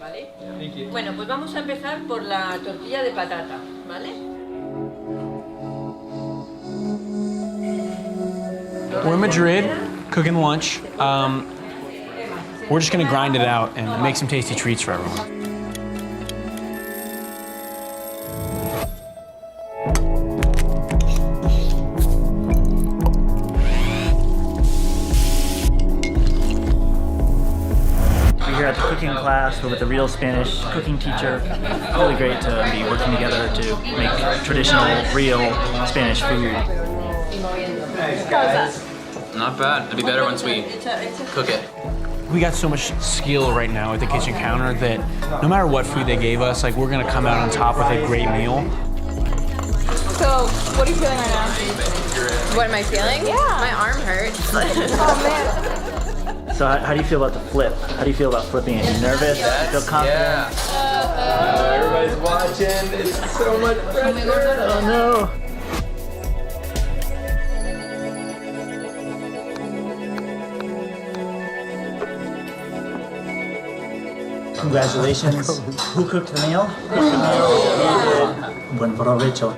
¿vale? Thank you. Bueno, pues vamos a empezar por la tortilla de patata, ¿vale? We're in Madrid, cooking lunch. We're just gonna grind it out and make some tasty treats for everyone. We're here at the cooking class. We're with a real Spanish cooking teacher. Really great to be working together to make traditional, real Spanish food. Not bad. It'll be better once we cook it. We got so much skill right now at the kitchen counter that no matter what food they gave us, like we're gonna come out on top with a great meal. So, what are you feeling right now? What am I feeling? Yeah. My arm hurts. Oh man. So how do you feel about the flip? How do you feel about flipping it? You nervous? You feel confident? Yeah. Everybody's watching. It's so much pressure. Oh no! Congratulations. Who cooked the meal? Buen provecho.